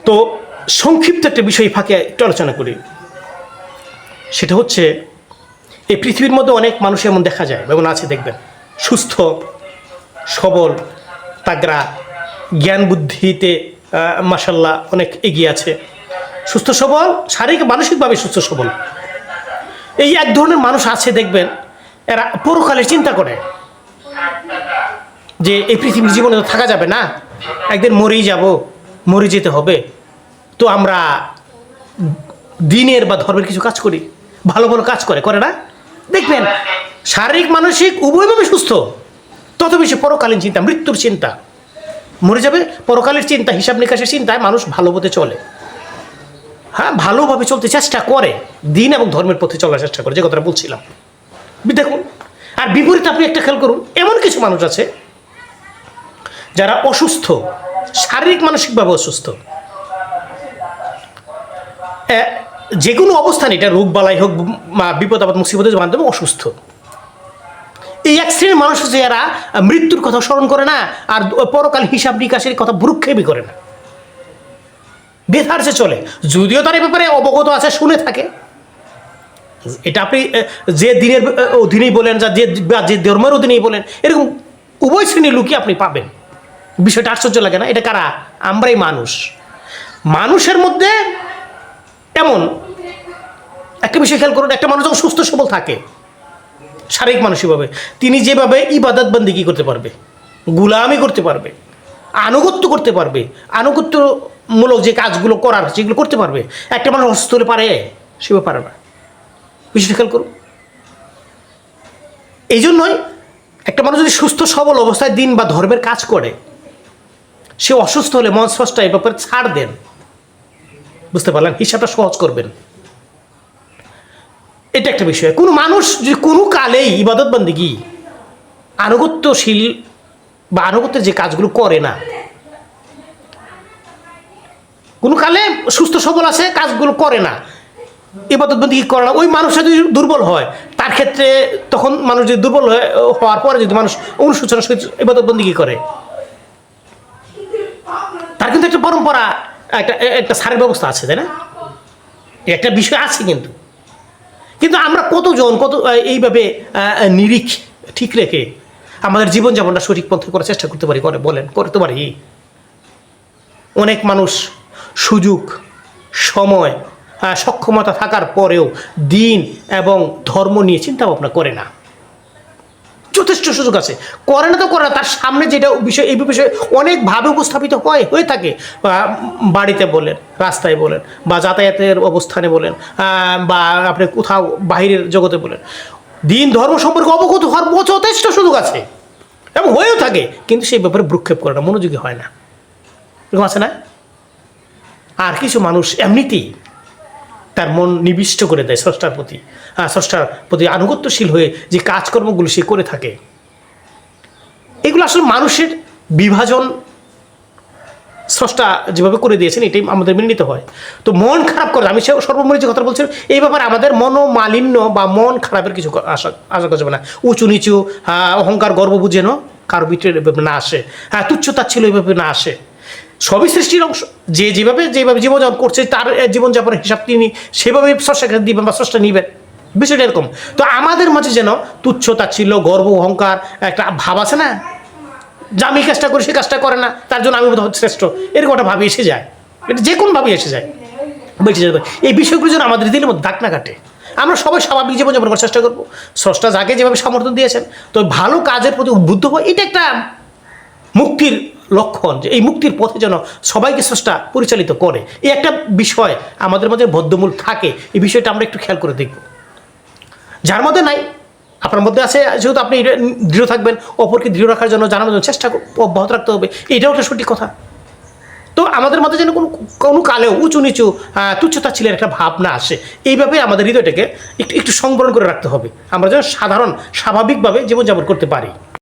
তো সংক্ষিপ্ত একটা বিষয় ফাঁকে একটু আলোচনা করি, সেটা হচ্ছে এই পৃথিবীর মধ্যে অনেক মানুষ এমন দেখা যায়, যেমন আছে দেখবেন, সুস্থ সবল তাগড়া, জ্ঞান বুদ্ধিতে মাশাল্লাহ অনেক এগিয়ে আছে, সুস্থ সবল, শারীরিক মানসিকভাবে সুস্থ সবল। এই এক ধরনের মানুষ আছে দেখবেন, এরা পরকালের চিন্তা করে যে এই পৃথিবীর জীবনে তো থাকা যাবে না, একদিন মরেই যাব, মরে যেতে হবে, তো আমরা দিনের বা ধর্মের কিছু কাজ করি, ভালো ভালো কাজ করে না, দেখবেন শারীরিক মানসিক উভয়ভাবে সুস্থ, তত বেশি পরকালীন চিন্তা, মৃত্যুর চিন্তা, মরে যাবে, পরকালের চিন্তা, হিসাব নিকাশের চিন্তায় মানুষ ভালো পথে চলে, হ্যাঁ ভালোভাবে চলতে চেষ্টা করে, দিন এবং ধর্মের পথে চলার চেষ্টা করে, যে কথাটা বলছিলাম। দেখুন, আর বিপরীতে আপনি একটা খেয়াল করুন, এমন কিছু মানুষ আছে যারা অসুস্থ, শারীরিক মানসিকভাবে অসুস্থ, যে কোনো অবস্থানে, এটা রোগ বালাই হোক, বিপদ আপদ মুসিবতের মাধ্যমে অসুস্থ। এই এক শ্রেণীর মানুষ হচ্ছে এরা মৃত্যুর কথা স্মরণ করে না, আর পরকাল হিসাব নিকাশের কথা ভ্রুক্ষেপই করে না, বেধারসে চলে, যদিও তার এ ব্যাপারে অবগত আছে, শুনে থাকে। এটা আপনি যে দিনের অধীনেই বলেন, যে ধর্মের অধীনেই বলেন, এরকম উভয় শ্রেণীর লোকই আপনি পাবেন। বিষয়টা আশ্চর্য লাগে না? এটা কারা? আমরাই মানুষ। মানুষের মধ্যে এমন একটা বিষয় খেয়াল করুন, একটা মানুষ যখন সুস্থ সবল থাকে শারীরিক মানসিকভাবে, তিনি যেভাবে ইবাদত বন্দেগী করতে পারবে, গুলামি করতে পারবে, আনুগত্য করতে পারবে, আনুগত্যমূলক যে কাজগুলো করার সেগুলো করতে পারবে, একটা মানুষ অসুস্থ হলে পারে? সেভাবে পারে না। বিষয়টা খেয়াল করুন। এই জন্যই একটা মানুষ যদি সুস্থ সবল অবস্থায় দিন বা ধর্মের কাজ করে, সে অসুস্থ হলে মন স্পষ্ট এই ব্যাপারে ছাড় দেন, বুঝতে পারলেন? হিসাবটা সহজ করবেন, এটা একটা বিষয়। কোনো মানুষ যদি কোনো কালেই ইবাদত বন্দেগী, আনুগত্যশীল বা আনুগত্যের যে কাজগুলো করে না, কোনো কালে সুস্থ সবল আছে, কাজগুলো করে না, ইবাদত বন্দেগী করে না, ওই মানুষটা যদি দুর্বল হয়, তার ক্ষেত্রে তখন মানুষ যদি দুর্বল হওয়ার পরে যদি মানুষ অনুশোচনার সহিত ইবাদত বন্দেগী করে, তার কিন্তু একটা পরম্পরা, একটা সারের ব্যবস্থা আছে, তাই না? একটা বিষয় আছে। কিন্তু আমরা কতজন এইভাবে নিরিখ ঠিক রেখে আমাদের জীবনযাপনটা সঠিক পথে করার চেষ্টা করতে পারি? বলেন, করতে পারি? অনেক মানুষ সুযোগ, সময়, সক্ষমতা থাকার পরেও দিন এবং ধর্ম নিয়ে চিন্তা ভাবনা করে না। যথেষ্ট সুযোগ আছে, করে না তো করে না, তার সামনে যেটা বিষয়, এই বিষয়ে অনেকভাবে উপস্থাপিত হয়ে থাকে, বাড়িতে বলেন, রাস্তায় বলেন, বা যাতায়াতের অবস্থানে বলেন, বা আপনি কোথাও বাহিরের জগতে বলেন, দিন ধর্ম সম্পর্কে অবগত হওয়ার যথেষ্ট সুযোগ আছে এবং হয়েও থাকে, কিন্তু সেই ব্যাপারে ভ্রুক্ষেপ করে না, মনোযোগী হয় না। এরকম আছে না? আর কিছু মানুষ এমনিতেই তার মন নিবিষ্ট করে দেয় স্রষ্টার প্রতি আনুগত্যশীল হয়ে যে কাজকর্মগুলো সে করে থাকে, এগুলো আসলে মানুষের বিভাজন স্রষ্টা যেভাবে করে দিয়েছেন, এটাই আমাদের মেনে নিতে হয়। তো মন খারাপ করে, আমি সর্বমোট যে কথা বলছিলাম, এই ব্যাপারে আমাদের মনোমালিন্য বা মন খারাপের কিছু আশা করা যাবে না। উঁচু নিচু, অহংকার, গর্ব বুঝে কারো ভিতরে না আসে, তুচ্ছতা ছিল এইভাবে না আসে। সবই সৃষ্টির অংশ, যেভাবে জীবনযাপন করছে, তার জীবনযাপনের হিসাব তিনি সেভাবে স্রষ্টাকে দিবেন বা স্রষ্টা নিবেন, বিষয়টা এরকম। তো আমাদের মাঝে যেন তুচ্ছতা ছিল, গর্ব, অহংকার একটা ভাব আছে না, যে আমি কাজটা করি সে কাজটা করে না, তার জন্য আমি বোধহয় শ্রেষ্ঠ, এরকম একটা ভাবি এসে যায়, এটা যে কোনোভাবে এসে যায়, বেঁচে যেতে পারে। এই বিষয়গুলো যেন আমাদের দিলের মধ্যে দাগ না কাটে, আমরা সবাই স্বাভাবিক জীবনযাপন করার চেষ্টা করবো। স্রষ্টা যাকে যেভাবে সমর্থন দিয়েছেন, তো ভালো কাজের প্রতি উদ্বুদ্ধ হয়, এটা একটা মুক্তির লক্ষণ, যে এই মুক্তির পথে যেন সবাইকে স্রষ্টা পরিচালিত করে। এই একটা বিষয় আমাদের মাঝে বদ্ধমূল থাকে, এই বিষয়টা আমরা একটু খেয়াল করে দেখব। যার মধ্যে নাই, আপনার মধ্যে আছে, যেহেতু আপনি দৃঢ় থাকবেন, অপরকে দৃঢ় রাখার জন্য, জানার জন্য চেষ্টা অব্যাহত রাখতে হবে, এটাও একটা সঠিক কথা। তো আমাদের মধ্যে যেন কোনো কালেও উঁচু নিচু, তুচ্ছতা ছিল একটা ভাবনা আসে, এইভাবে আমাদের হৃদয়টাকে একটু সংবরণ করে রাখতে হবে, আমরা যেন স্বাভাবিকভাবে জীবনযাপন করতে পারি।